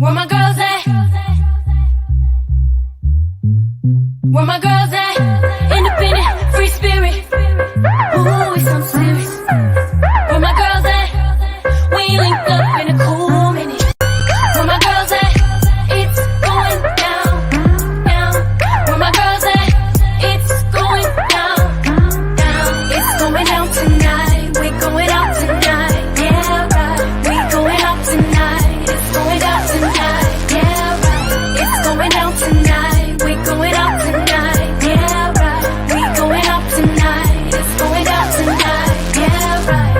Where my girls at? Where my girls at? Independent, free spirit. Ooh, it's so serious. Where my girls at? We ain't linked up in a cool minute. Where my girls at? It's going down, down. Where my girls at? It's going down, down. It's going down tonight. We going out tonight. Yeah, right. We going out tonight. It's going down tonight. Yeah, right. It's going down tonight. We going out tonight. Yeah, right. We going out tonight. It's going down tonight. Yeah, right.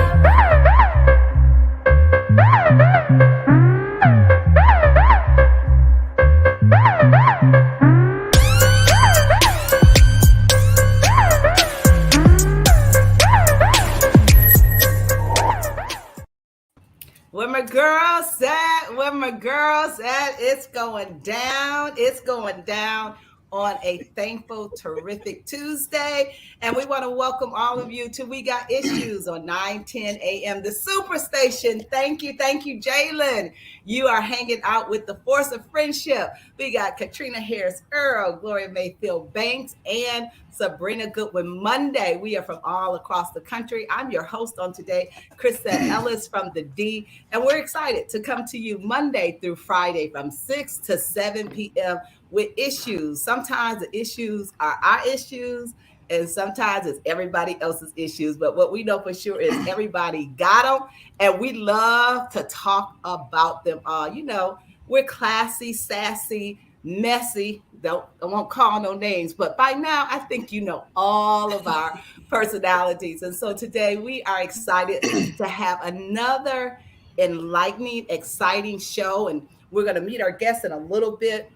Where my girls at? Where my girls at? It's going down. It's going down on a thankful, terrific Tuesday. And we want to welcome all of you to We Got Issues on 9:10 a.m. The Superstation. Thank you, Jalen. You are hanging out with the force of friendship. We got Caterina Harris Earl, Gloria Mayfield Banks, and Sabrina Goodwin Monday. We are from all across the country. I'm your host on today, Crisette Ellis from the D, and we're excited to come to you Monday through Friday from 6 to 7 p.m. with issues. Sometimes the issues are our issues, and sometimes it's everybody else's issues. But what we know for sure is everybody got them, and we love to talk about them all. You know, we're classy, sassy, messy. I won't call no names, but by now I think you know all of our personalities. And so today we are excited to have another enlightening, exciting show, and we're going to meet our guests in a little bit.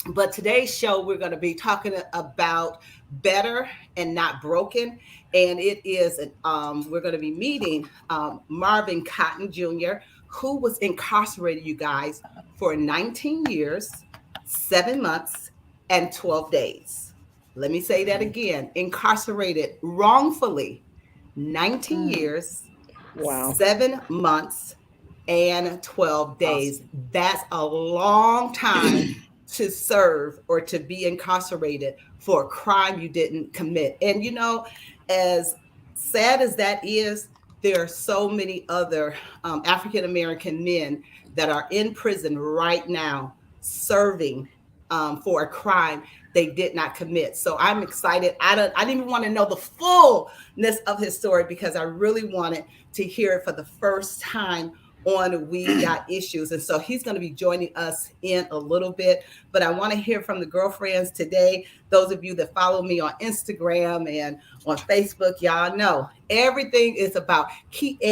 But today's show, we're going to be talking about better and not broken. And it is, we're going to be meeting Marvin Cotton Jr., who was incarcerated, you guys, for 19 years, 7 months, and 12 days. Let me say that again. Incarcerated wrongfully, 19 years, wow, 7 months, and 12 days. That's a long time to serve or to be incarcerated for a crime you didn't commit. And you know, as sad as that is, there are so many other African-American men that are in prison right now serving for a crime they did not commit. So I'm excited. I didn't even want to know the fullness of his story because I really wanted to hear it for the first time on We Got Issues. And so he's going to be joining us in a little bit, but I want to hear from the girlfriends today. Those of you that follow me on Instagram and on Facebook, y'all know everything is about Kiara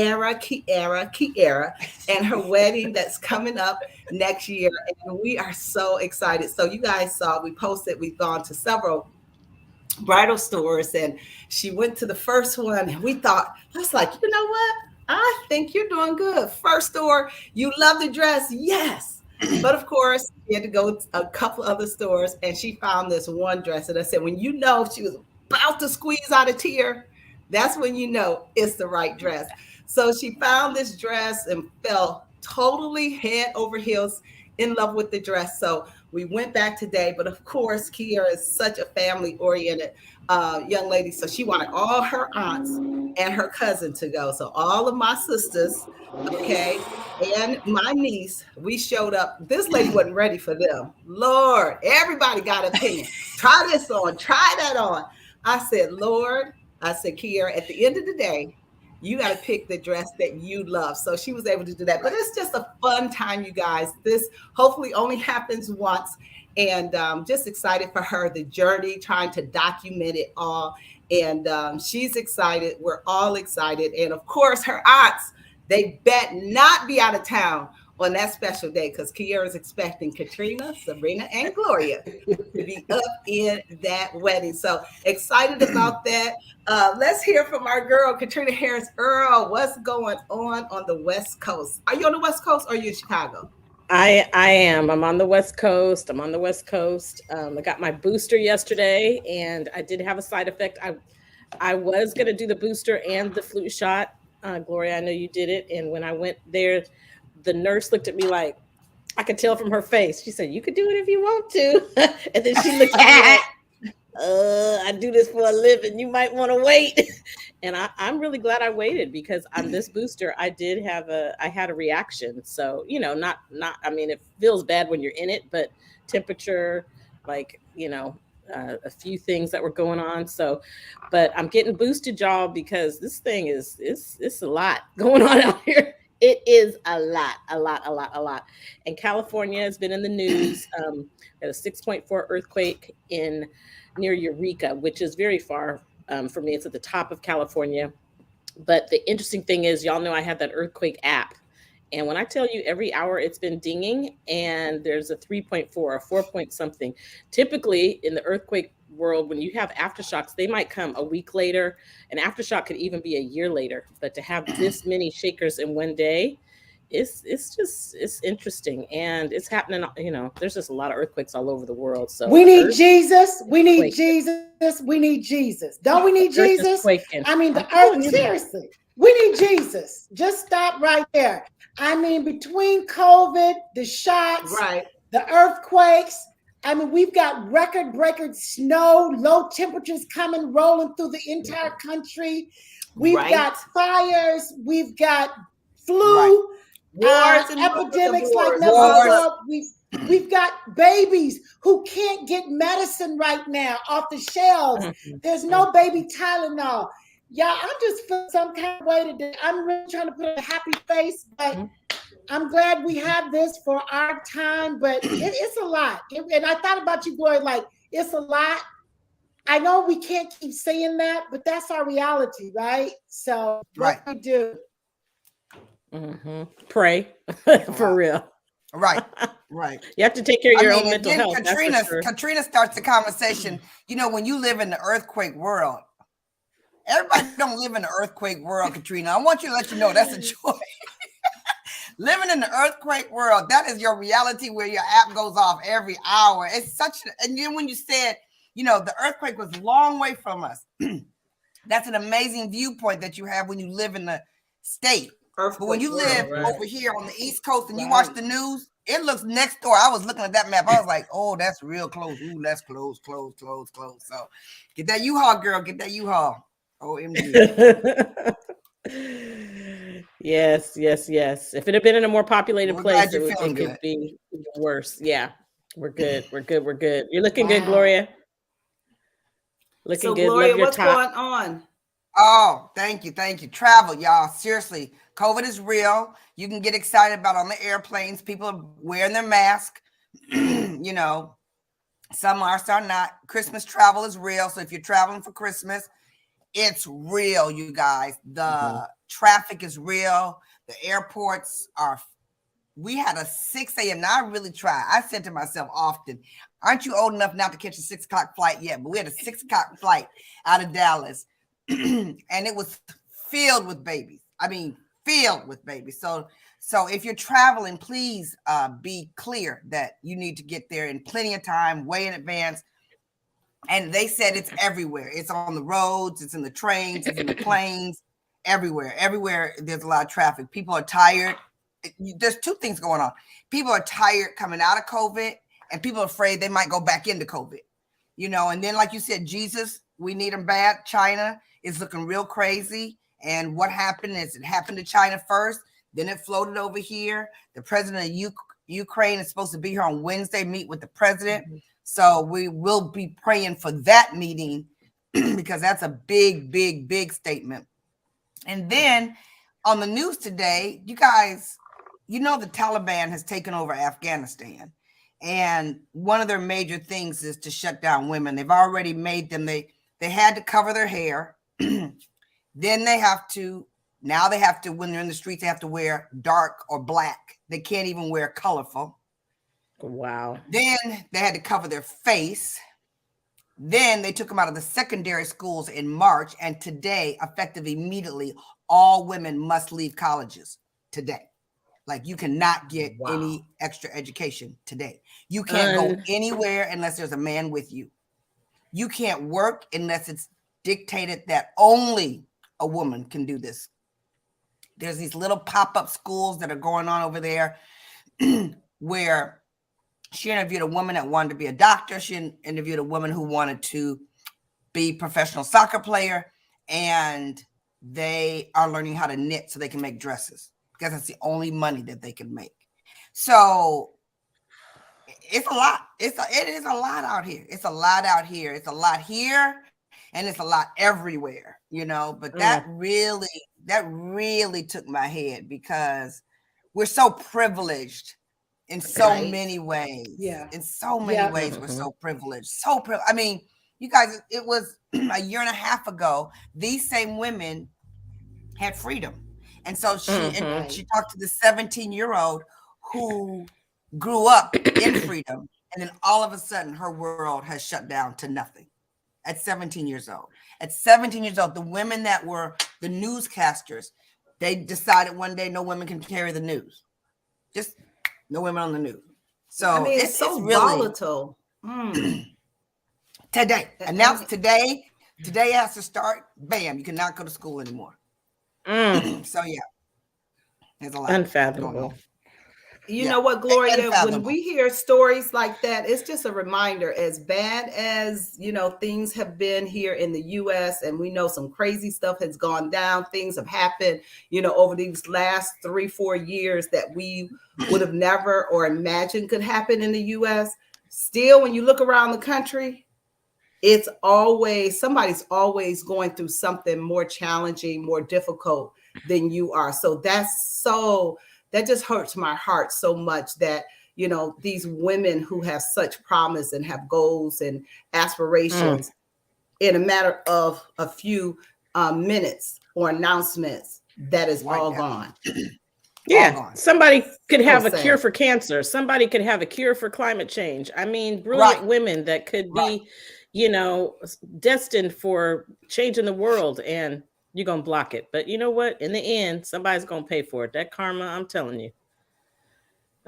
and her wedding that's coming up next year. And we are so excited. So you guys saw, we posted, we've gone to several bridal stores, and she went to the first one, and we thought, I was like, you know what? I think you're doing good. First store, you love the dress. Yes. But of course, we had to go to a couple other stores, and she found this one dress. And I said, when you know she was about to squeeze out a tear, that's when you know it's the right dress. So she found this dress and fell totally head over heels in love with the dress. So we went back today, but of course, Kiara is such a family-oriented young lady. So she wanted all her aunts and her cousin to go. So all of my sisters, okay, and my niece, we showed up. This lady wasn't ready for them. Lord, everybody got an opinion. Try this on, try that on. I said, Lord, I said, Kiara, at the end of the day, you got to pick the dress that you love. So she was able to do that. But it's just a fun time, you guys. This hopefully only happens once. And just excited for her, the journey, trying to document it all. And she's excited. We're all excited. And of course, her aunts, they bet not be out of town on that special day because Kiara is expecting Caterina, Sabrina, and Gloria to be up in that wedding. So excited about that. Let's hear from our girl, Caterina Harris Earl. What's going on the West Coast? Are you on the West Coast or are you in Chicago? I am. I'm on the West Coast. I got my booster yesterday, and I did have a side effect. I was going to do the booster and the flu shot. Gloria, I know you did it. And when I went there, the nurse looked at me like, I could tell from her face. She said, "You could do it if you want to." And then she looked at me like, I do this for a living. You might want to wait. And I'm really glad I waited, because on this booster, I had a reaction. So, not, I mean, it feels bad when you're in it, but temperature, like, a few things that were going on. So, but I'm getting boosted, y'all, because this thing it's a lot going on out here. It is a lot. And California has been in the news. Had a 6.4 earthquake near Eureka, which is very far for me. It's at the top of California. But the interesting thing is, y'all know I have that earthquake app. And when I tell you every hour it's been dinging, and there's a 3.4 or 4 point something. Typically in the earthquake world, when you have aftershocks, they might come a week later. An aftershock could even be a year later. But to have this many shakers in one day, it's interesting, and it's happening. There's just a lot of earthquakes all over the world. So we need Jesus. We need Jesus. We need Jesus. Don't we need Jesus? I mean, the earth. Seriously, we need Jesus. Just stop right there. I mean, between COVID, the shots, right, the earthquakes. I mean, we've got record-breaking snow, low temperatures coming, rolling through the entire country. We've got fires. We've got flu, epidemics like never before. We've got babies who can't get medicine right now off the shelves. There's no baby Tylenol. Yeah, I'm just feeling some kind of way today. I'm really trying to put a happy face, but I'm glad we have this for our time, but it's a lot. And I thought about you, Gloria, like, it's a lot. I know we can't keep saying that, but that's our reality, right? So what we do. Pray for real. Right. You have to take care of your own mental health. Caterina starts the conversation. When you live in the earthquake world, everybody don't live in the earthquake world, Caterina. I want you to let you know that's a choice. Living in the earthquake world, that is your reality, where your app goes off every hour. It's and then when you said, the earthquake was a long way from us. That's an amazing viewpoint that you have when you live in the state. But when you live over here on the East Coast and you watch the news, it looks next door. I was looking at that map. I was like, oh, that's real close. Ooh, that's close. So get that U-Haul, girl. Get that U-Haul. OMG. Yes. If it had been in a more populated place, it could be worse. Yeah, we're good. You're looking good, Gloria. Looking good. Gloria, what's going on? Oh, thank you. Travel, y'all. Seriously, COVID is real. You can get excited about on the airplanes. People are wearing their mask. Some are, some not. Christmas travel is real. So if you're traveling for Christmas, it's real, you guys. The traffic is real. The airports are. We had a 6 a.m. Now I really try. I said to myself often, aren't you old enough not to catch a 6 o'clock flight yet? But we had a 6 o'clock flight out of Dallas. And it was filled with babies. I mean, filled with babies. So if you're traveling, please be clear that you need to get there in plenty of time, way in advance. And they said it's everywhere. It's on the roads, it's in the trains, it's in the planes, everywhere. Everywhere there's a lot of traffic. People are tired. There's two things going on. People are tired coming out of COVID, and people are afraid they might go back into COVID. And then, like you said, Jesus, we need him bad. China is looking real crazy. And what happened is it happened to China first, then it floated over here. The president of Ukraine is supposed to be here on Wednesday, meet with the president. So we will be praying for that meeting because that's a big, big, big statement. And then on the news today, you guys, the Taliban has taken over Afghanistan. And one of their major things is to shut down women. They've already made them, they had to cover their hair. Then they have to, when they're in the streets, they have to wear dark or black. They can't even wear colorful. Wow. Then they had to cover their face. Then they took them out of the secondary schools in March. And today, effective immediately, all women must leave colleges today. Like, you cannot get any extra education today. You can't go anywhere unless there's a man with you. You can't work unless it's dictated that only a woman can do this. There's these little pop-up schools that are going on over there. where she interviewed a woman that wanted to be a doctor. She interviewed a woman who wanted to be a professional soccer player, and they are learning how to knit so they can make dresses because it's the only money that they can make. So it's a lot. It is a lot out here. It's a lot out here. It's a lot here, and it's a lot everywhere, but that really took my head because we're so privileged in so many ways. Yeah. In so many ways, we're so privileged. I mean, you guys, it was a year and a half ago, these same women had freedom. And so she talked to the 17-year-old who grew up in freedom. And then all of a sudden her world has shut down to nothing at 17 years old. At 17 years old, the women that were the newscasters, they decided one day no women can carry the news. Just no women on the news. So I mean, it's so really volatile. Today, announced today has to start. Bam, you cannot go to school anymore. So yeah, there's a lot. Unfathomable. You know what, Gloria, when we hear stories like that, it's just a reminder, as bad as, things have been here in the U.S. and we know some crazy stuff has gone down. Things have happened, over these last 3-4 years that we would have never or imagined could happen in the U.S. Still, when you look around the country, it's somebody's always going through something more challenging, more difficult than you are. So that just hurts my heart so much that, these women who have such promise and have goals and aspirations in a matter of a few minutes or announcements, that is all gone. Yeah, somebody could have a cure for cancer. Somebody could have a cure for climate change. I mean, brilliant women that could be, destined for changing the world, and you're going to block it. But you know what? In the end, somebody's going to pay for it. That karma, I'm telling you.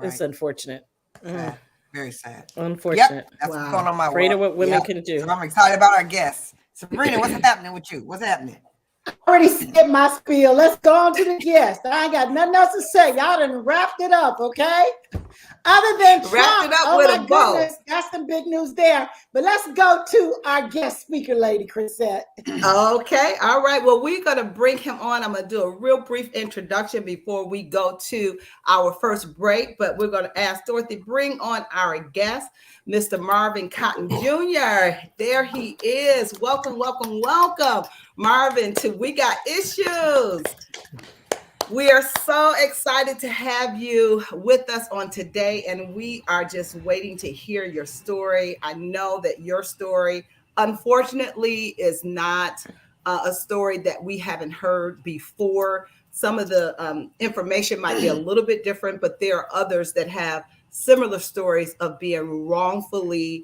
It's unfortunate. Sad. Very sad. Unfortunate. Yep, that's what's going on my Afraid of what women can do. So I'm excited about our guests. Sabrina, what's happening with you? What's happening? I already said my spiel. Let's go on to the guest. I ain't got nothing else to say. Y'all done wrapped it up, okay? Other than Trump, wrapped it up with a bow. Goodness, that's some big news there. But let's go to our guest speaker, Lady Crisette. Okay, all right. Well, we're going to bring him on. I'm going to do a real brief introduction before we go to our first break. But we're going to ask Dorothy, bring on our guest, Mr. Marvin Cotton Jr. There he is. Welcome, welcome, welcome, Marvin, to We Got Issues. We are so excited to have you with us on today, and we are just waiting to hear your story. I know that your story, unfortunately, is not a story that we haven't heard before. Some of the information might be a little bit different, but there are others that have similar stories of being wrongfully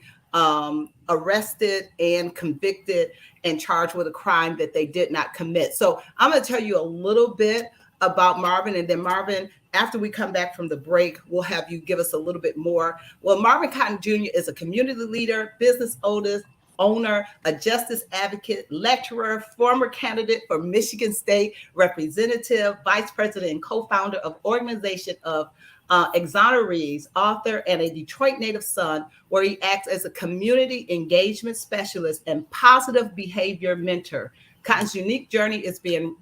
arrested and convicted and charged with a crime that they did not commit. So I'm going to tell you a little bit about Marvin, and then Marvin, after we come back from the break, we'll have you give us a little bit more. Well, Marvin Cotton Jr. is a community leader, business owner, a justice advocate, lecturer, former candidate for Michigan State Representative, vice president and co-founder of Organization of Exonerees, author, and a Detroit native son, where he acts as a community engagement specialist and positive behavior mentor. Cotton's unique journey is being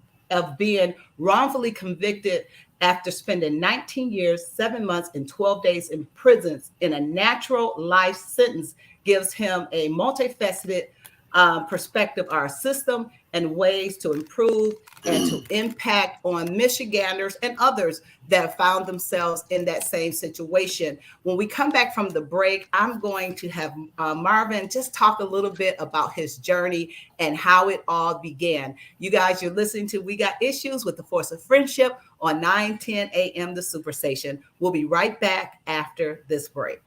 wrongfully convicted after spending 19 years, 7 months, and 12 days in prison in a natural life sentence, gives him a multifaceted perspective of our system and ways to improve and to impact on Michiganders and others that found themselves in that same situation. When we come back from the break, I'm going to have Marvin just talk a little bit about his journey and how it all began. You guys, you're listening to We Got Issues with the Force of Friendship on 9:10 a.m. The Superstation. We'll be right back after this break.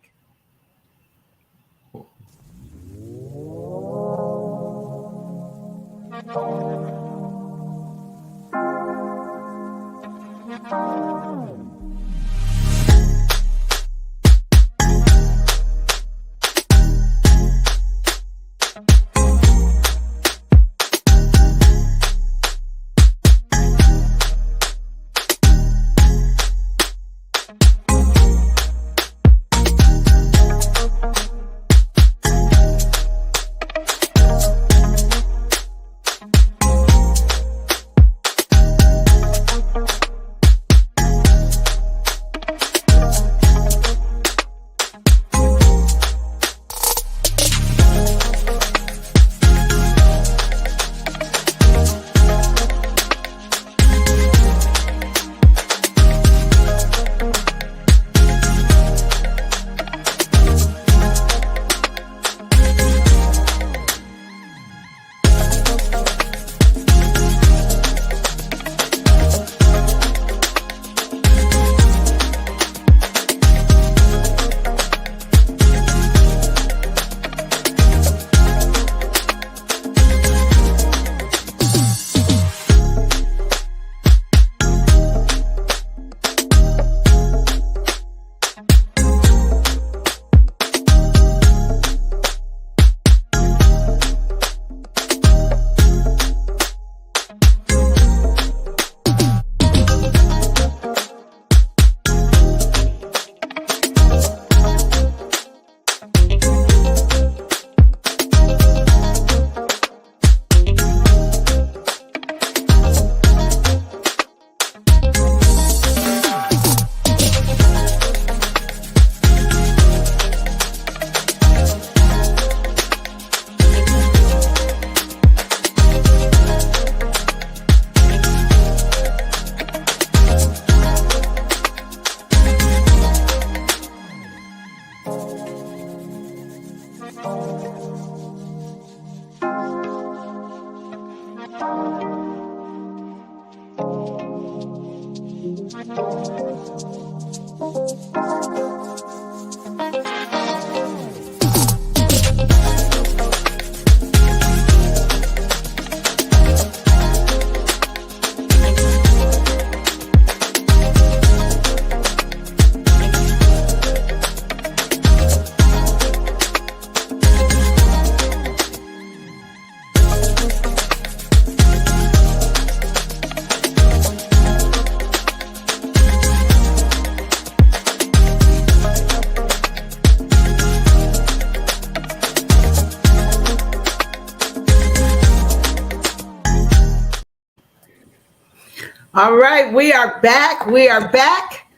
All right, we are back. We are back.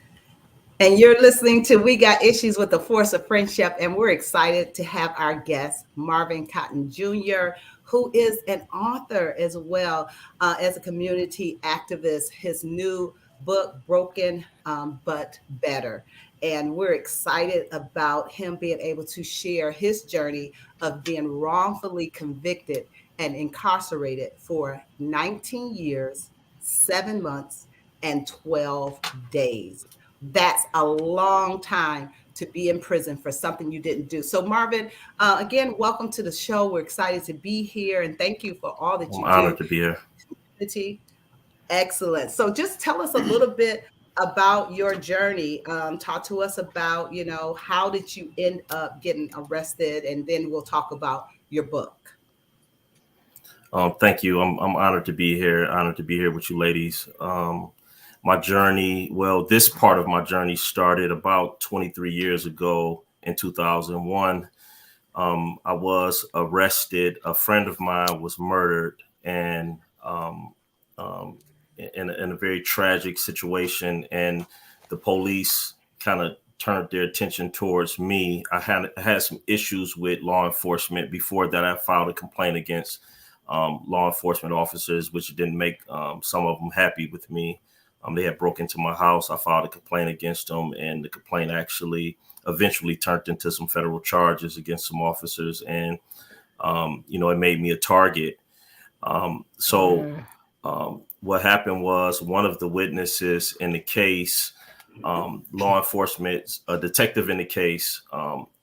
And you're listening to We Got Issues with the Force of Friendship. And we're excited to have our guest, Marvin Cotton Jr., who is an author as well as a community activist. His new book, Broken But Better. And we're excited about him being able to share his journey of being wrongfully convicted and incarcerated for 19 years, 7 months, and 12 days. That's a long time to be in prison for something you didn't do. So Marvin, again, welcome to the show. We're excited to be here and thank you for all that you do. I'm honored to be here. Excellent. So just tell us a little bit about your journey. Talk to us about, how did you end up getting arrested? And then we'll talk about your book. Thank you. I'm honored to be here. Honored to be here with you ladies. My journey, this part of my journey started about 23 years ago in 2001. I was arrested. A friend of mine was murdered, and in a very tragic situation. And the police kind of turned their attention towards me. I had some issues with law enforcement. Before that, I filed a complaint against law enforcement officers, which didn't make some of them happy with me. They had broke into my house. I filed a complaint against them, and the complaint actually eventually turned into some federal charges against some officers. And, it made me a target. What happened was one of the witnesses in the case, law enforcement, a detective in the case,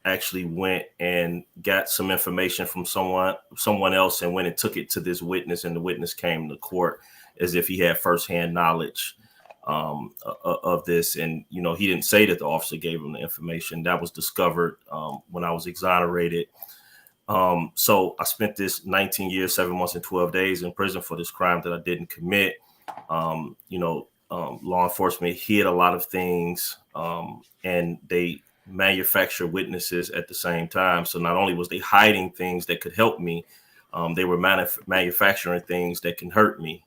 actually went and got some information from someone else and went and took it to this witness. And the witness came to court as if he had firsthand knowledge of this. And, he didn't say that the officer gave him the information. That was discovered when I was exonerated. So I spent this 19 years, 7 months and 12 days in prison for this crime that I didn't commit. Law enforcement hid a lot of things, and they manufacture witnesses at the same time. So not only was they hiding things that could help me, they were manufacturing things that can hurt me.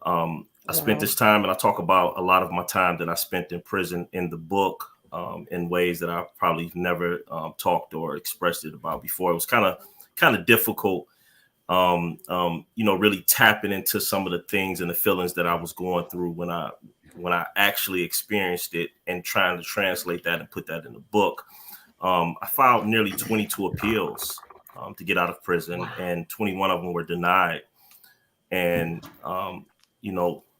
I spent this time, and I talk about a lot of my time that I spent in prison in the book, in ways that I probably never talked or expressed it about before. It was kind of difficult, really tapping into some of the things and the feelings that I was going through when I actually experienced it, and trying to translate that and put that in the book. I filed nearly 22 appeals to get out of prison, and 21 of them were denied. And,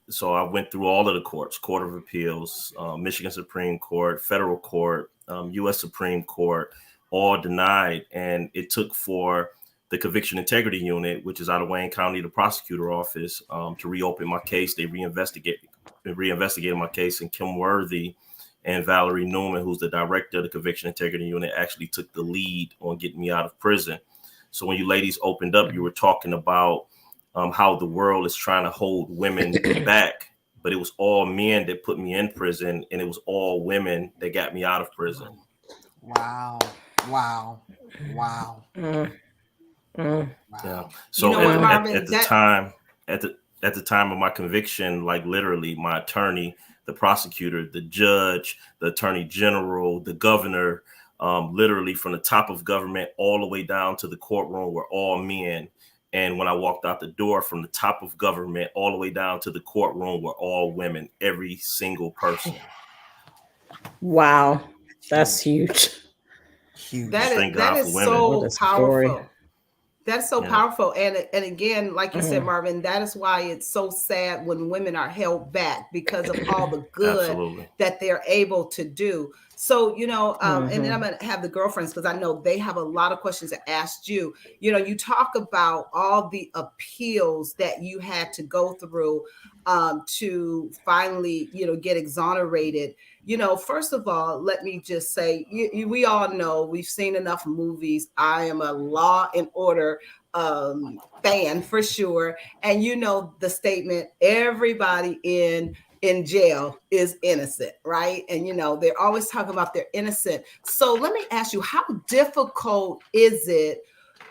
so I went through all of the courts: Court of Appeals, Michigan Supreme Court, Federal Court, U.S. Supreme Court, all denied. And it took for the Conviction Integrity Unit, which is out of Wayne County, the prosecutor office, to reopen my case. They reinvestigated my case, and Kim Worthy and Valerie Newman, who's the director of the Conviction Integrity Unit, actually took the lead on getting me out of prison. So when you ladies opened up, you were talking about how the world is trying to hold women back, but it was all men that put me in prison, and it was all women that got me out of prison. Wow. Yeah. So at the time of my conviction, like literally my attorney, the prosecutor, the judge, the attorney general, the governor, literally from the top of government all the way down to the courtroom were all men. And when I walked out the door, from the top of government all the way down to the courtroom were all women, every single person. Wow. That's huge. That is so powerful. That's so powerful. And again, like you said, Marvin, that is why it's so sad when women are held back, because of all the good that they're able to do. So, and then I'm going to have the girlfriends, because I know they have a lot of questions to ask you. You talk about all the appeals that you had to go through to finally, get exonerated. First of all, let me just say, we all know, we've seen enough movies. I am a Law and Order fan for sure. And the statement, everybody in jail is innocent, right? And they're always talking about they're innocent. So let me ask you, how difficult is it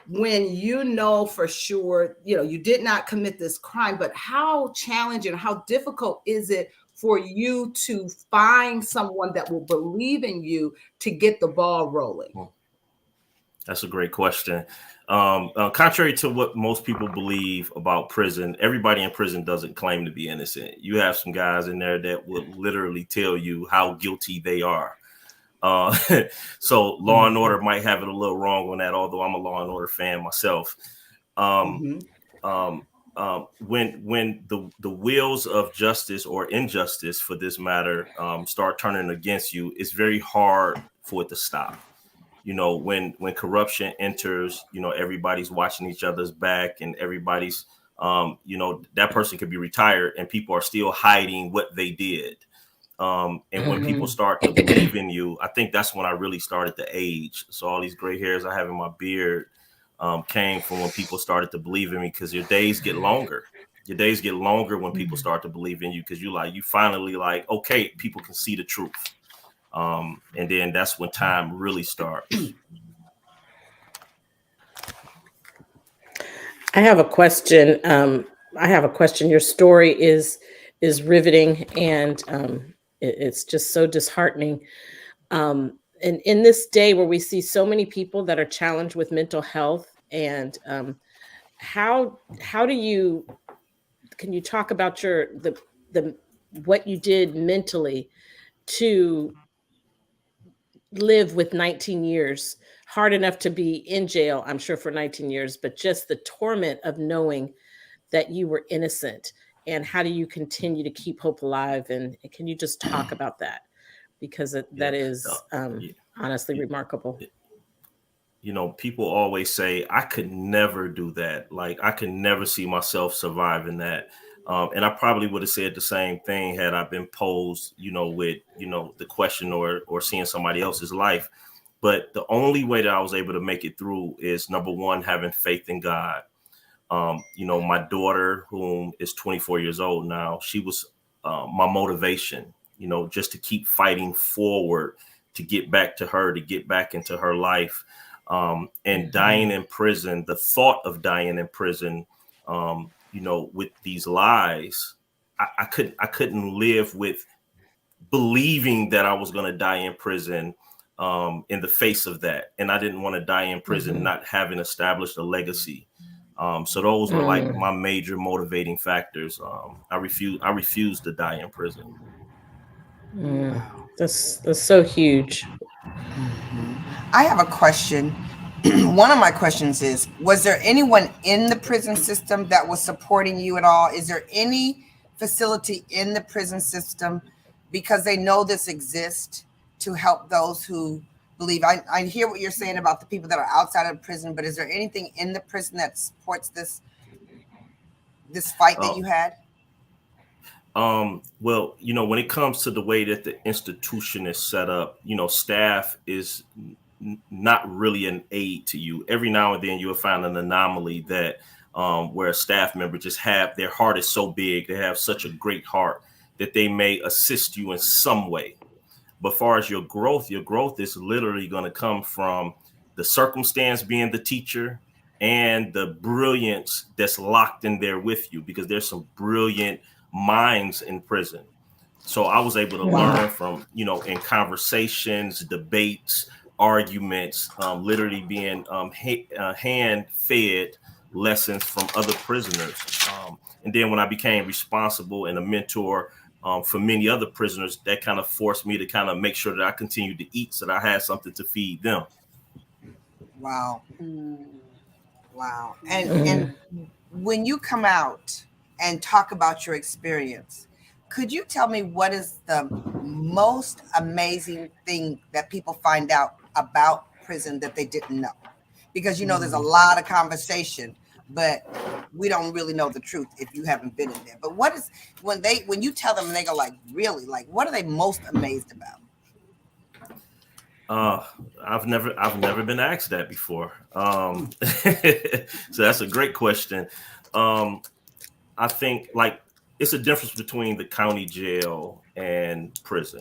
when you know for sure, you did not commit this crime, but how challenging, how difficult is it for you to find someone that will believe in you to get the ball rolling? That's a great question. Contrary to what most people believe about prison, everybody in prison doesn't claim to be innocent. You have some guys in there that will literally tell you how guilty they are. So Law and Order might have it a little wrong on that, although I'm a Law and Order fan myself. When the wheels of justice or injustice, for this matter, start turning against you, it's very hard for it to stop. When corruption enters, everybody's watching each other's back, and everybody's, that person could be retired and people are still hiding what they did. And when people start to believe in you, I think that's when I really started to age. So all these gray hairs I have in my beard came from when people started to believe in me, because your days get longer. Your days get longer when people start to believe in you, because you finally okay, people can see the truth. And then that's when time really starts. I have a question. Your story is riveting, and it's just so disheartening. And in this day where we see so many people that are challenged with mental health, and can you talk about what you did mentally to live with 19 years, hard enough to be in jail, I'm sure, for 19 years, but just the torment of knowing that you were innocent, and how do you continue to keep hope alive? And can you just talk about that? Because that is honestly remarkable. People always say, I could never do that. I could never see myself surviving that. And I probably would have said the same thing had I been posed, with, the question or seeing somebody else's life. But the only way that I was able to make it through is, number one, having faith in God. My daughter, whom is 24 years old now, she was my motivation, just to keep fighting forward, to get back to her, to get back into her life. And dying in prison, the thought of dying in prison, with these lies, I couldn't live with believing that I was going to die in prison in the face of that. And I didn't want to die in prison not having established a legacy. So those were my major motivating factors. I refused to die in prison. That's so huge. I have a question. One of my questions is, was there anyone in the prison system that was supporting you at all? Is there any facility in the prison system, because they know this exists, to help those who believe? I hear what you're saying about the people that are outside of prison, but is there anything in the prison that supports this fight that you had? Well, when it comes to the way that the institution is set up, staff is not really an aid to you. Every now and then you'll find an anomaly that where a staff member just their heart is so big, they have such a great heart that they may assist you in some way. But far as your growth is literally going to come from the circumstance being the teacher and the brilliance that's locked in there with you, because there's some brilliant minds in prison. So I was able to learn from, in conversations, debates, arguments, literally being hand-fed lessons from other prisoners. And then when I became responsible and a mentor for many other prisoners, that kind of forced me to kind of make sure that I continued to eat so that I had something to feed them. Wow. Wow. And when you come out and talk about your experience, could you tell me what is the most amazing thing that people find out about prison that they didn't know? Because, there's a lot of conversation, but we don't really know the truth if you haven't been in there. But what is, when you tell them and they go really, what are they most amazed about? I've never been asked that before. So that's a great question. I think it's a difference between the county jail and prison.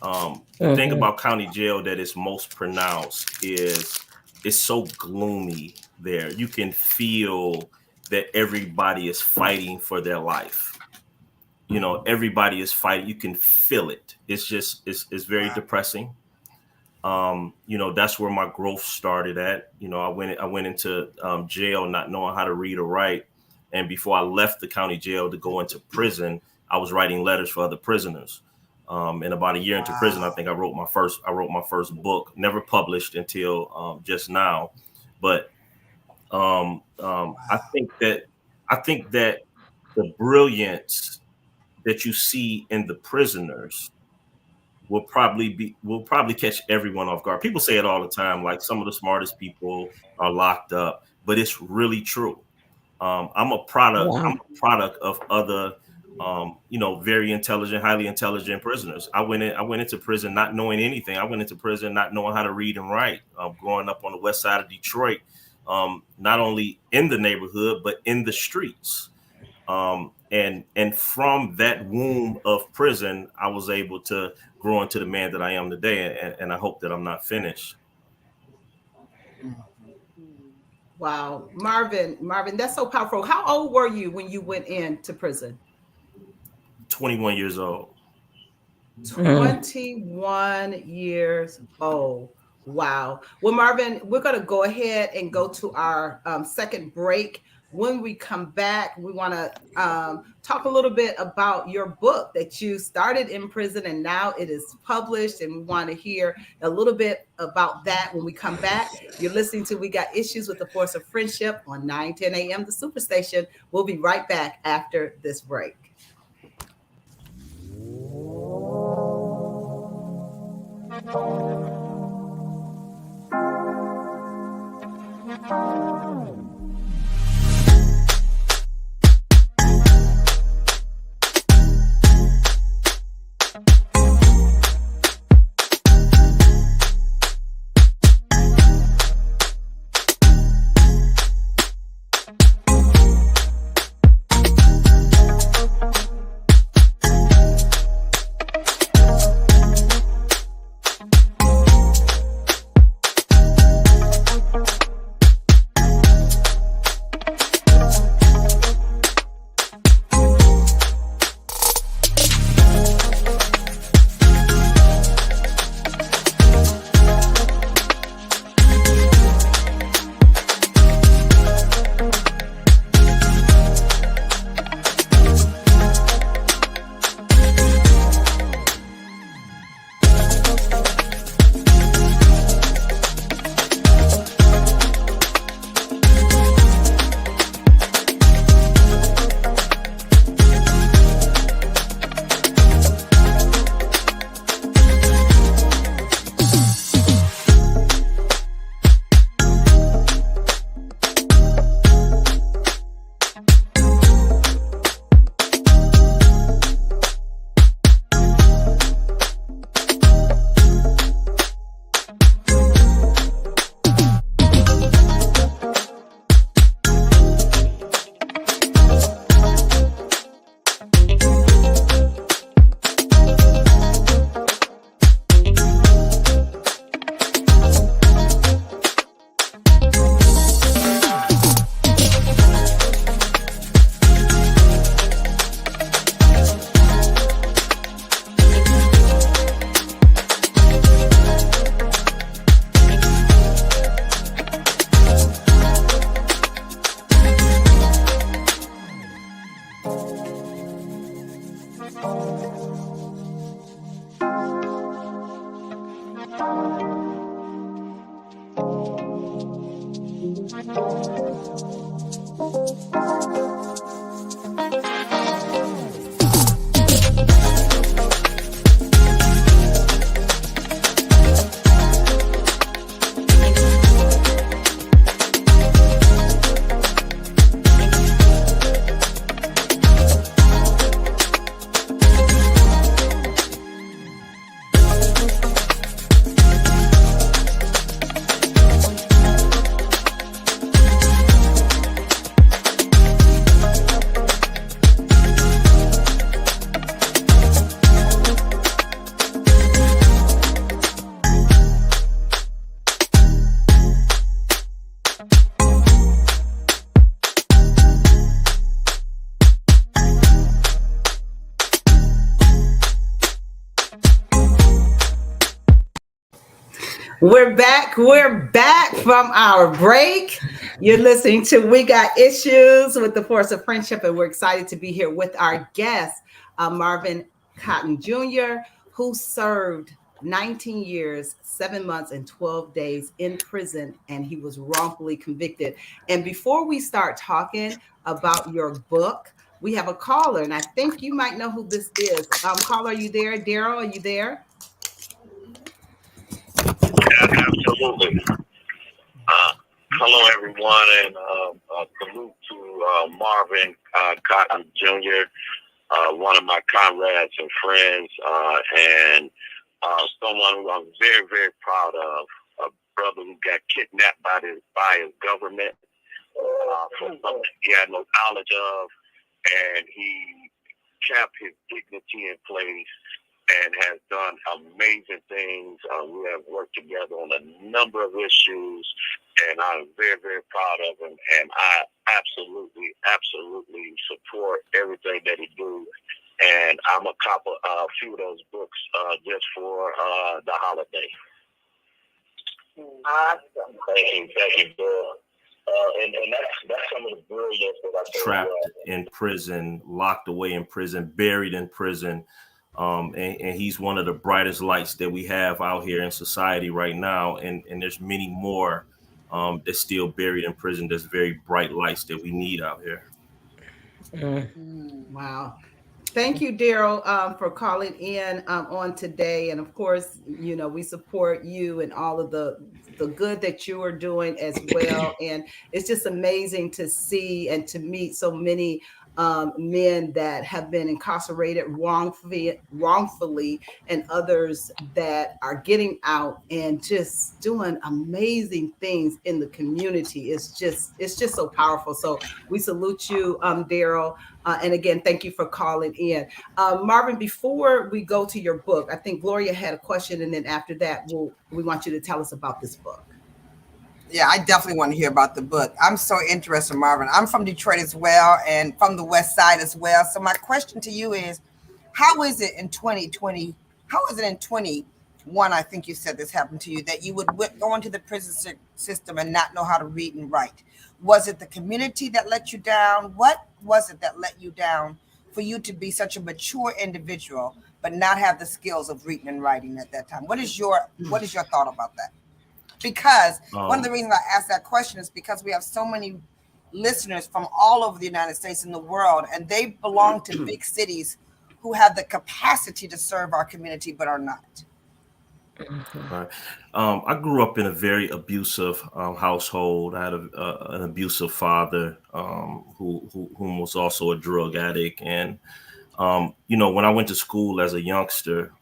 The thing about county jail that is most pronounced is it's so gloomy there. You can feel that everybody is fighting for their life. You know, everybody is fighting. You can feel it. It's just, it's very depressing. You know, that's where my growth started at. You know, I went into jail not knowing how to read or write. And before I left the county jail to go into prison, I was writing letters for other prisoners. And about a year into prison, I think I wrote my first book, never published until just now. But I think that the brilliance that you see in the prisoners will probably catch everyone off guard. People say it all the time, like some of the smartest people are locked up, but it's really true. I'm a product of other, you know, very intelligent, highly intelligent prisoners. I went into prison not knowing anything. I went into prison not knowing how to read and write. Growing up on the west side of Detroit, not only in the neighborhood but in the streets. And from that womb of prison, I was able to grow into the man that I am today. And I hope that I'm not finished. Wow. Marvin, that's so powerful. How old were you when you went into prison? 21 years old. 21 years old. Wow. Well, Marvin, we're going to go ahead and go to our second break. When we come back, we want to talk a little bit about your book that you started in prison and now it is published. And we want to hear a little bit about that when we come back. You're listening to We Got Issues with the Force of Friendship on 9:10 a.m. The Superstation. We'll be right back after this break. We're back. We're back from our break. You're listening to We Got Issues with the Force of Friendship, and we're excited to be here with our guest, Marvin Cotton Jr., who served 19 years, 7 months, and 12 days in prison, and he was wrongfully convicted. And before we start talking about your book, we have a caller, and I think you might know who this is. Caller, are you there? Daryl, are you there? Yeah, absolutely. Hello, everyone, and salute to Marvin Cotton Jr., one of my comrades and friends, and someone who I'm very, very proud of, a brother who got kidnapped by his government for something he had no knowledge of, and he kept his dignity in place and has done amazing things. We have worked together on a number of issues, and I'm very, very proud of him. And I absolutely support everything that he do. And I'm a cop of a few of those books just for the holiday. Awesome. Thank you, Bill. And that's some of the brilliance that I trapped in prison, locked away in prison, buried in prison. And he's one of the brightest lights that we have out here in society right now. And there's many more that's still buried in prison. There's very bright lights that we need out here. Wow. Thank you, Daryl, for calling in on today. And of course, you know, we support you and all of the good that you are doing as well. And it's just amazing to see and to meet so many men that have been incarcerated wrongfully, and others that are getting out and just doing amazing things in the community. It's just so powerful. So we salute you, Daryl. And again, thank you for calling in. Marvin, before we go to your book, I think Gloria had a question, and then after that, we want you to tell us about this book. Yeah, I definitely want to hear about the book. I'm so interested, Marvin. I'm from Detroit as well, and from the West Side as well. So my question to you is, how is it in 2020? How is it in 21? I think you said this happened to you, that you would go into the prison system and not know how to read and write. Was it the community that let you down? What was it that let you down for you to be such a mature individual, but not have the skills of reading and writing at that time? What is your thought about that? Because one of the reasons I asked that question is because we have so many listeners from all over the United States and the world, and they belong to big cities who have the capacity to serve our community, but are not. Right. I grew up in a very abusive household. I had an abusive father who was also a drug addict. And, you know, when I went to school as a youngster,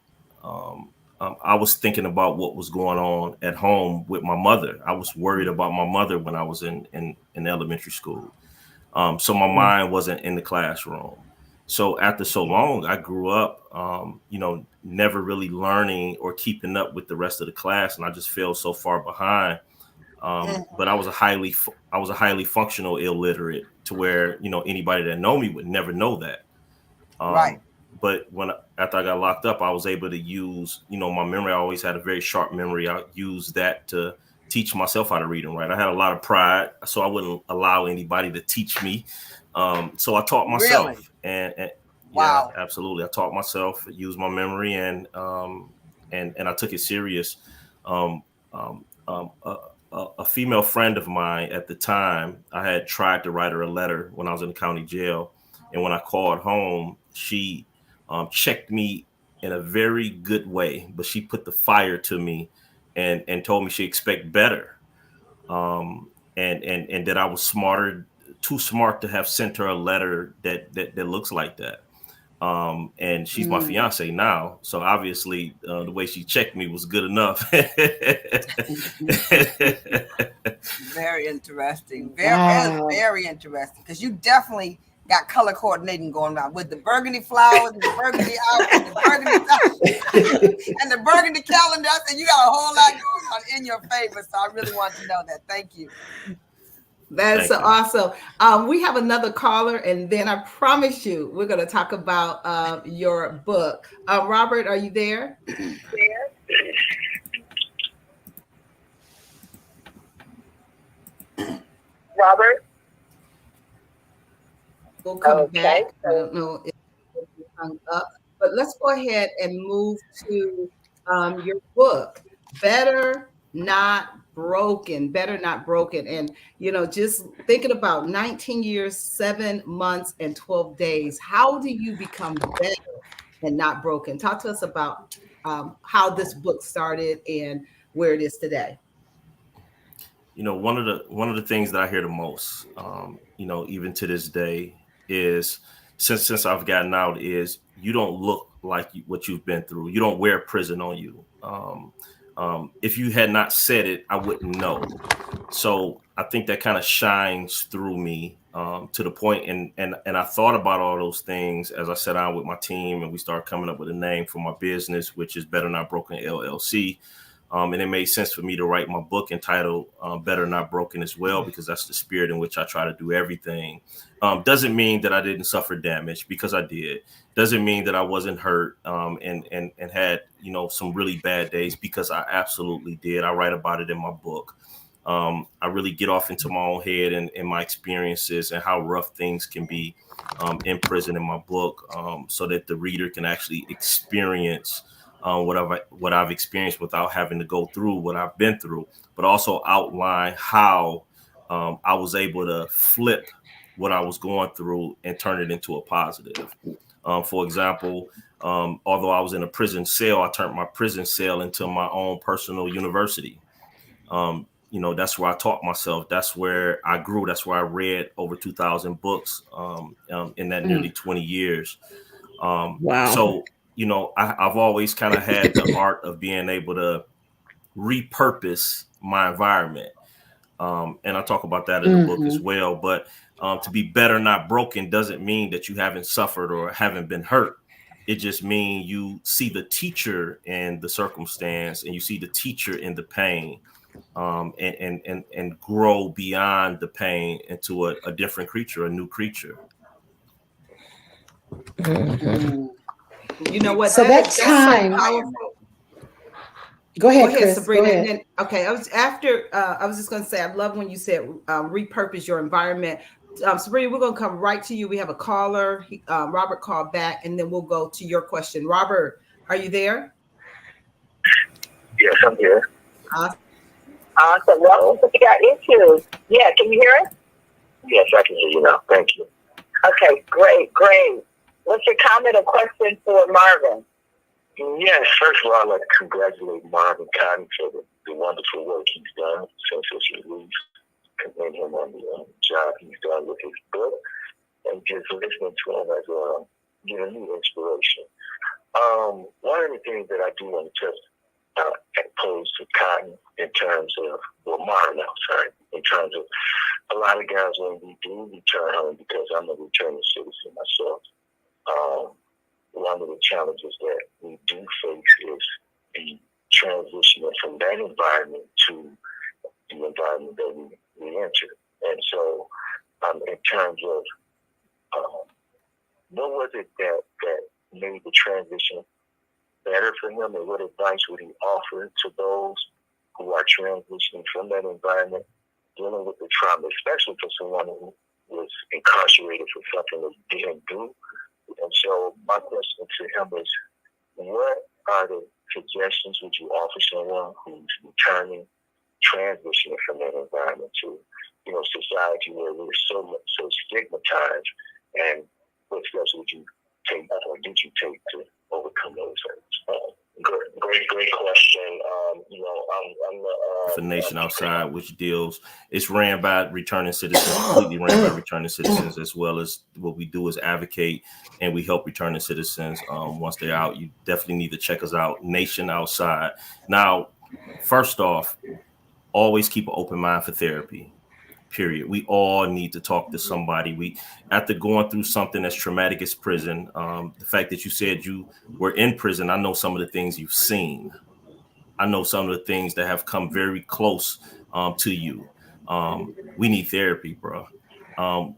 I was thinking about what was going on at home with my mother. I was worried about my mother when I was in elementary school. So my mind wasn't in the classroom. So after so long, I grew up, you know, never really learning or keeping up with the rest of the class. And I just fell so far behind. But I was a highly functional illiterate, to where, you know, anybody that know me would never know that. Right. But after I got locked up, I was able to use, you know, my memory. I always had a very sharp memory. I used that to teach myself how to read and write. I had a lot of pride, so I wouldn't allow anybody to teach me. So I taught myself. Really? And wow. Yeah, absolutely. I taught myself, used my memory, and I took it serious. A female friend of mine at the time, I had tried to write her a letter when I was in the county jail. And when I called home, she checked me in a very good way, but she put the fire to me and told me she expect better. And that I was too smart to have sent her a letter that looks like that. And she's my fiance now. So obviously the way she checked me was good enough. Very interesting. Very interesting. Because you definitely got color coordinating going on with the burgundy flowers and the burgundy outfit, the burgundy and the burgundy calendar. And you got a whole lot going on in your favor. So I really want to know that. Thank you. That's awesome. We have another caller, and then I promise you we're going to talk about your book. Robert, are you there? Robert? We'll come Okay. back. I don't know if it's hung up, but let's go ahead and move to your book, Better Not Broken. Better Not Broken. And, just thinking about 19 years, 7 months, and 12 days, how do you become better and not broken? Talk to us about how this book started and where it is today. One of the things that I hear the most, even to this day, is since I've gotten out, is you don't look like what you've been through. You don't wear prison on you. If you had not said it, I wouldn't know. So I think that kind of shines through me to the point, and I thought about all those things as I sat down with my team and we started coming up with a name for my business, which is Better Not Broken LLC. And it made sense for me to write my book entitled Better Not Broken as well, because that's the spirit in which I try to do everything. Doesn't mean that I didn't suffer damage, because I did. Doesn't mean that I wasn't hurt and had, some really bad days, because I absolutely did. I write about it in my book. I really get off into my own head and my experiences and how rough things can be in prison in my book, so that the reader can actually experience what I've experienced without having to go through what I've been through, but also outline how I was able to flip what I was going through and turn it into a positive. For example, although I was in a prison cell, I turned my prison cell into my own personal university. That's where I taught myself. That's where I grew. That's where I read over 2,000 books in that nearly 20 years. Wow. So, I've always kind of had the art of being able to repurpose my environment. And I talk about that in the book as well. But to be better, not broken, doesn't mean that you haven't suffered or haven't been hurt. It just means you see the teacher in the circumstance, and you see the teacher in the pain, and grow beyond the pain into a different creature, a new creature. You know what? So that's time. So powerful. Go ahead, Chris. Sabrina. Go ahead. And then, okay, I was just going to say, I love when you said repurpose your environment. Sabrina, we're going to come right to you. We have a caller. Robert called back, and then we'll go to your question. Robert, are you there? Yes, I'm here. Awesome. Well, we got issues. Yeah, can you hear us? Yes, I can hear you now. Thank you. Okay, great. What's your comment or question for Marvin? Yes, first of all, I'd like to congratulate Marvin Cotton for the wonderful work he's done since his release. Commend him on the job he's done with his book, and just listening to him as giving me inspiration. One of the things that I do want to touch pose to Cotton in terms of, Marvin, in terms of a lot of guys when we do return home, because I'm a returning citizen myself. One of the challenges that we do face is the transitioning from that environment to the environment that we enter. And so, in terms of what was it that made the transition better for him, and what advice would he offer to those who are transitioning from that environment, dealing with the trauma, especially for someone who was incarcerated for something that he didn't do? And so my question to him is, what are the suggestions would you offer someone who's returning, transitioning from that environment to, society where we're so stigmatized, and what steps would you take, or did you take, to overcome those things? Great question. The Nation Outside, which it's ran by returning citizens, completely ran by returning citizens, as well as what we do is advocate, and we help returning citizens once they're out. You definitely need to check us out, Nation Outside. Now, first off, always keep an open mind for therapy. Period. We all need to talk to somebody. After going through something as traumatic as prison, the fact that you said you were in prison, I know some of the things you've seen. I know some of the things that have come very close to you. We need therapy, bro.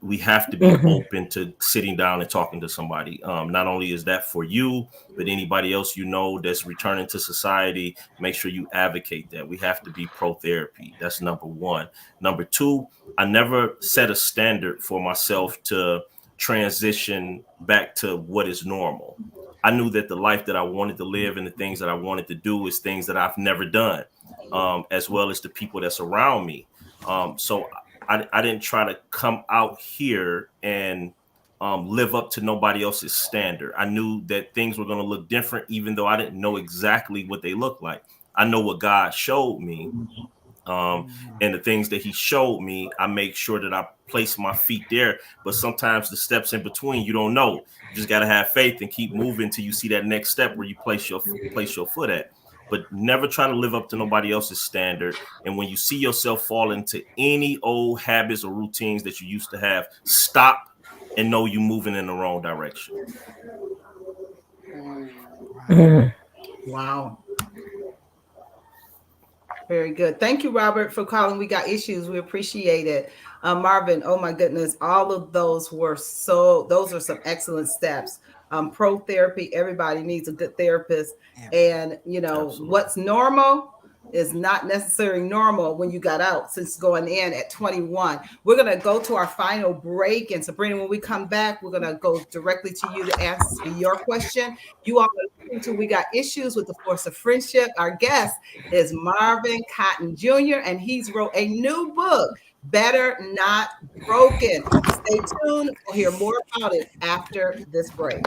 We have to be open to sitting down and talking to somebody. Not only is that for you, but anybody else you know that's returning to society, make sure you advocate that. We have to be pro-therapy. That's number one. Number two, I never set a standard for myself to transition back to what is normal. I knew that the life that I wanted to live and the things that I wanted to do is things that I've never done, as well as the people that's around me. So I didn't try to come out here and live up to nobody else's standard. I knew that things were going to look different, even though I didn't know exactly what they looked like. I know what God showed me. And the things that he showed me, I make sure that I place my feet there. But sometimes the steps in between, you don't know. You just got to have faith and keep moving till you see that next step where you place your foot at. But never try to live up to nobody else's standard. And when you see yourself fall into any old habits or routines that you used to have, stop and know you're moving in the wrong direction. Wow. Very good. Thank you, Robert, for calling. We got issues. We appreciate it. Marvin, oh my goodness, all of those are some excellent steps. Pro therapy, everybody needs a good therapist. And you know, absolutely, what's normal is not necessarily normal when you got out since going in at 21. We're going to go to our final break. And Sabrina, when we come back, we're going to go directly to you to ask your question. You all are listening to We Got Issues with the Force of Friendship. Our guest is Marvin Cotton Jr., and he's wrote a new book, Better Not Broken. Stay tuned. We'll hear more about it after this break.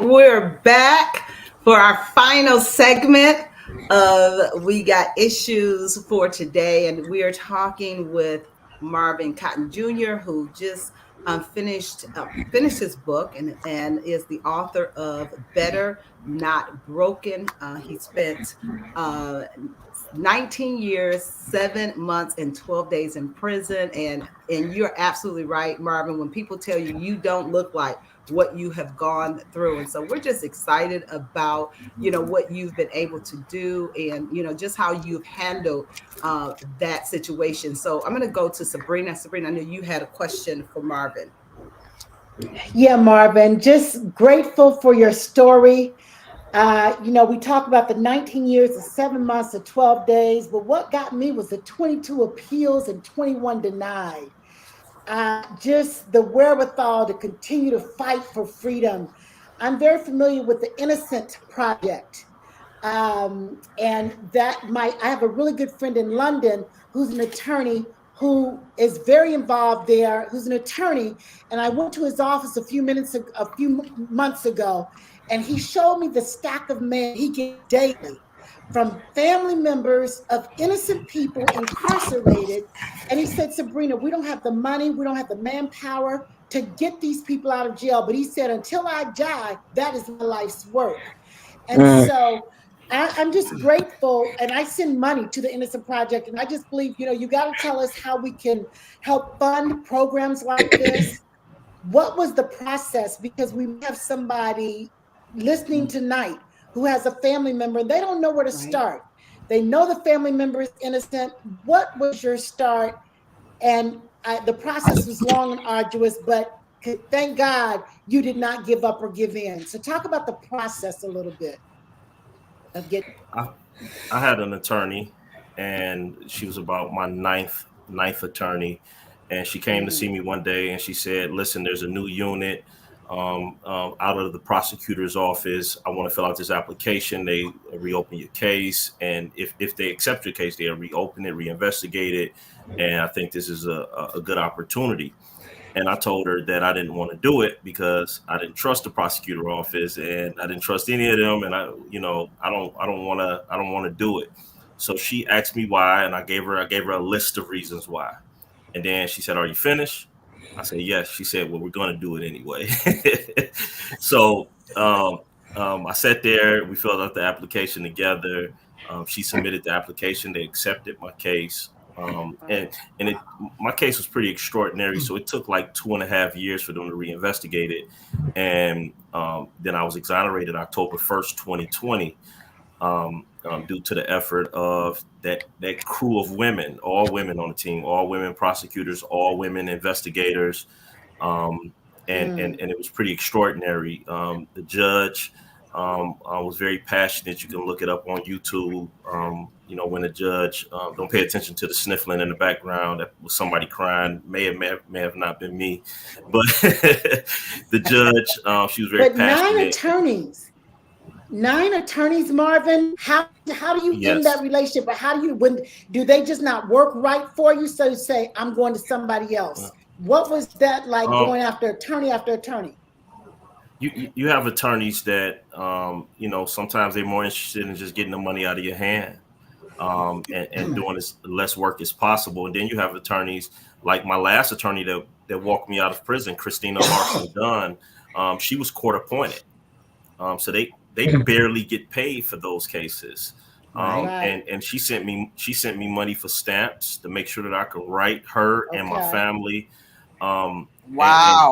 We're back. For our final segment of We Got Issues for today, and we are talking with Marvin Cotton Jr., who just finished his book and is the author of Better Not Broken. He spent 19 years, 7 months, and 12 days in prison. And you're absolutely right, Marvin, when people tell you you don't look like what you have gone through. And so we're just excited about, what you've been able to do and, just how you've handled that situation. So I'm going to go to Sabrina. Sabrina, I know you had a question for Marvin. Yeah, Marvin, just grateful for your story. We talk about the 19 years, the 7 months, the 12 days, but what got me was the 22 appeals and 21 denied. Just the wherewithal to continue to fight for freedom. I'm very familiar with the Innocent Project. And I have a really good friend in London who's an attorney who is very involved there, who's an attorney. And I went to his office a few months ago, and he showed me the stack of mail he gets daily from family members of innocent people incarcerated. And he said, Sabrina, we don't have the money, we don't have the manpower to get these people out of jail. But he said, until I die, that is my life's work. And so I'm just grateful, and I send money to the Innocent Project, and I just believe, you got to tell us how we can help fund programs like this. What was the process? Because we have somebody listening tonight who has a family member, and they don't know where to start. They know the family member is innocent. What was your start? And the process was long and arduous, but thank God you did not give up or give in. So talk about the process a little bit. I had an attorney, and she was about my ninth attorney, and she came to see me one day, and she said, "Listen, there's a new unit out of the prosecutor's office. I want to fill out this application. They reopen your case, and if they accept your case, they'll reopen it, reinvestigate it, and I think this is a good opportunity." And I told her that I didn't want to do it because I didn't trust the prosecutor office and I didn't trust any of them. And I don't want to do it. So she asked me why, and I gave her a list of reasons why. And then she said, "Are you finished?" I said, "Yes." She said, "Well, we're going to do it anyway." So I sat there. We filled out the application together. She submitted the application. They accepted my case. My case was pretty extraordinary. So it took like 2.5 years for them to reinvestigate it. And then I was exonerated October 1st, 2020, due to the effort of that crew of women, all women on the team, all women prosecutors, all women investigators. And it was pretty extraordinary. The judge was very passionate. You can look it up on YouTube. When a judge, don't pay attention to the sniffling in the background. That was somebody crying. May have not been me, but the judge, she was very passionate. 9 attorneys, Marvin. How do you end that relationship? Or do they just not work right for you? So you say, I'm going to somebody else. What was that like going after attorney after attorney? You have attorneys that, sometimes they're more interested in just getting the money out of your hand and doing as less work as possible. And then you have attorneys like my last attorney that walked me out of prison, Caterina Harris Earl. She was court appointed. So they barely get paid for those cases. And she sent me money for stamps to make sure that I could write her and my family. Wow.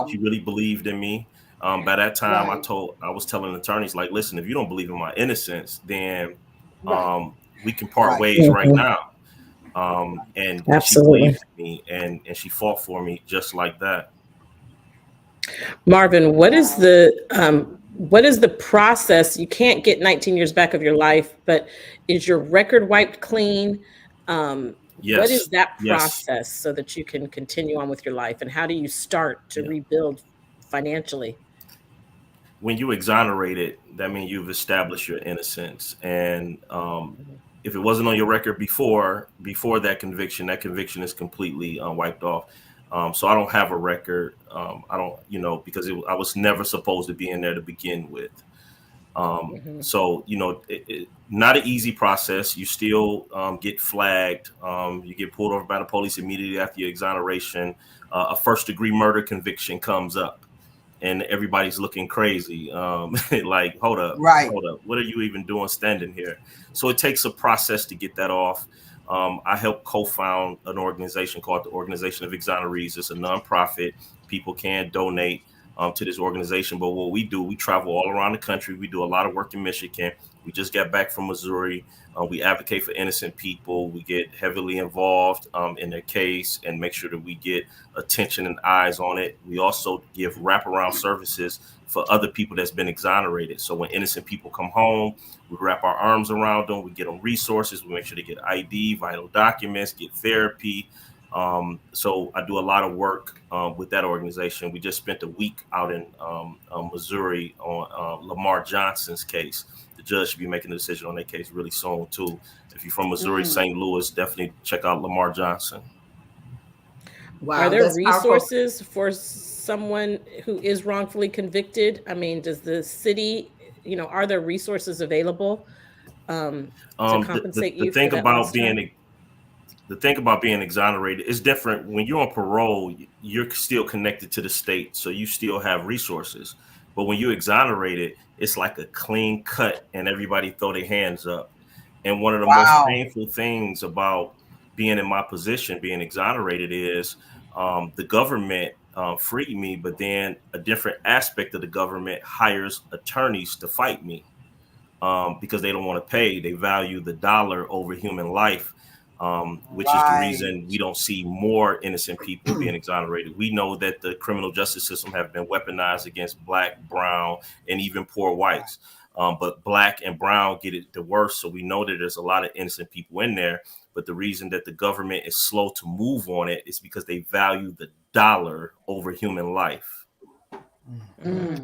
And she really believed in me. By that time, I was telling attorneys, like, listen, if you don't believe in my innocence, then we can part ways right now. And she believed in me, and she fought for me just like that. Marvin, what is the process? You can't get 19 years back of your life, but is your record wiped clean? Yes. What is that process so that you can continue on with your life? And how do you start to rebuild financially? When you exonerated, that means you've established your innocence. And if it wasn't on your record before that conviction is completely wiped off. So I don't have a record. I don't, because I was never supposed to be in there to begin with. So, not an easy process. You still get flagged. You get pulled over by the police immediately after your exoneration. A first-degree murder conviction comes up, and everybody's looking crazy. Like, hold up. What are you even doing standing here? So it takes a process to get that off. I helped co-found an organization called the Organization of Exonerees. It's a nonprofit. People can donate to this organization. But what we do, we travel all around the country. We do a lot of work in Michigan. We just got back from Missouri. We advocate for innocent people. We get heavily involved in their case and make sure that we get attention and eyes on it. We also give wraparound services for other people that's been exonerated. So when innocent people come home, we wrap our arms around them. We get them resources. We make sure they get ID, vital documents, get therapy. So I do a lot of work with that organization. We just spent a week out in Missouri on Lamar Johnson's case. The judge should be making a decision on that case really soon too. If you're from Missouri, St. Louis, definitely check out Lamar Johnson. Wow, are there resources for someone who is wrongfully convicted? I mean, does the city, are there resources available to compensate you? The thing about being exonerated is different. When you're on parole, you're still connected to the state, so you still have resources. But when you're exonerated, it's like a clean cut and everybody throw their hands up. And one of the most painful things about being in my position, being exonerated, is the government freed me, but then a different aspect of the government hires attorneys to fight me because they don't want to pay. They value the dollar over human life. Which is the reason we don't see more innocent people being exonerated. We know that the criminal justice system have been weaponized against Black, brown, and even poor whites. But Black and brown get it the worst. So we know that there's a lot of innocent people in there. But the reason that the government is slow to move on it is because they value the dollar over human life.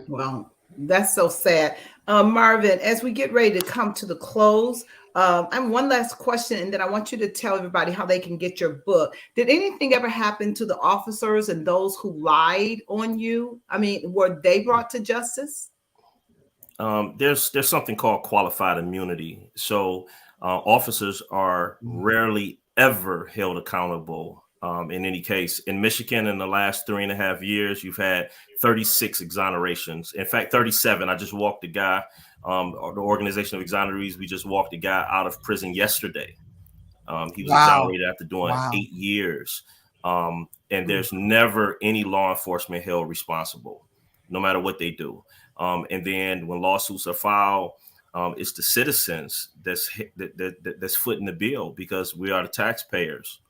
Well, that's so sad. Marvin, as we get ready to come to the close, I have one last question, and then I want you to tell everybody how they can get your book. Did anything ever happen to the officers and those who lied on you? I mean, were they brought to justice? There's something called qualified immunity. So officers are rarely ever held accountable in any case. In Michigan, in the last 3.5 years, you've had 36 exonerations. In fact, 37. I just walked a guy. The Organization of Exonerees, we just walked a guy out of prison yesterday. He was exonerated after doing 8 years. And there's never any law enforcement held responsible, no matter what they do. And then when lawsuits are filed, it's the citizens that's footing the bill because we are the taxpayers.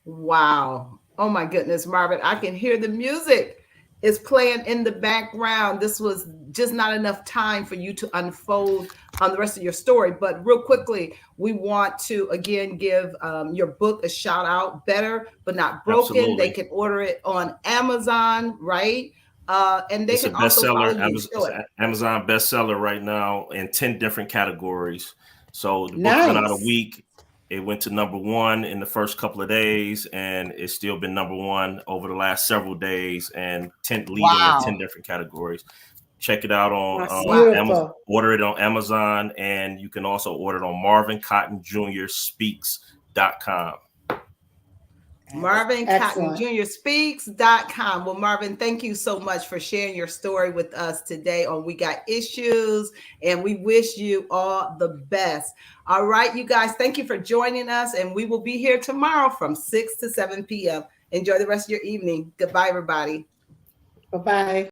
Wow. Oh my goodness, Marvin, I can hear the music. Is playing in the background. This was just not enough time for you to unfold on the rest of your story. But real quickly, we want to again give your book a shout out. Better but Not Broken. Absolutely. They can order it on Amazon, right? And they can also follow you. Amazon bestseller right now in 10 different categories. So the book's been out a week. It went to #1 in the first couple of days, and it's still been #1 over the last several days, and leading in 10 different categories. Check it out on Amazon. Order it on Amazon, and you can also order it on MarvinCottonJr.speaks.com. MarvinCottonJr.speaks.com. Well, Marvin, thank you so much for sharing your story with us today on We Got Issues, and we wish you all the best. All right, you guys, thank you for joining us, and we will be here tomorrow from 6 to 7 p.m. Enjoy the rest of your evening. Goodbye, everybody. Bye-bye.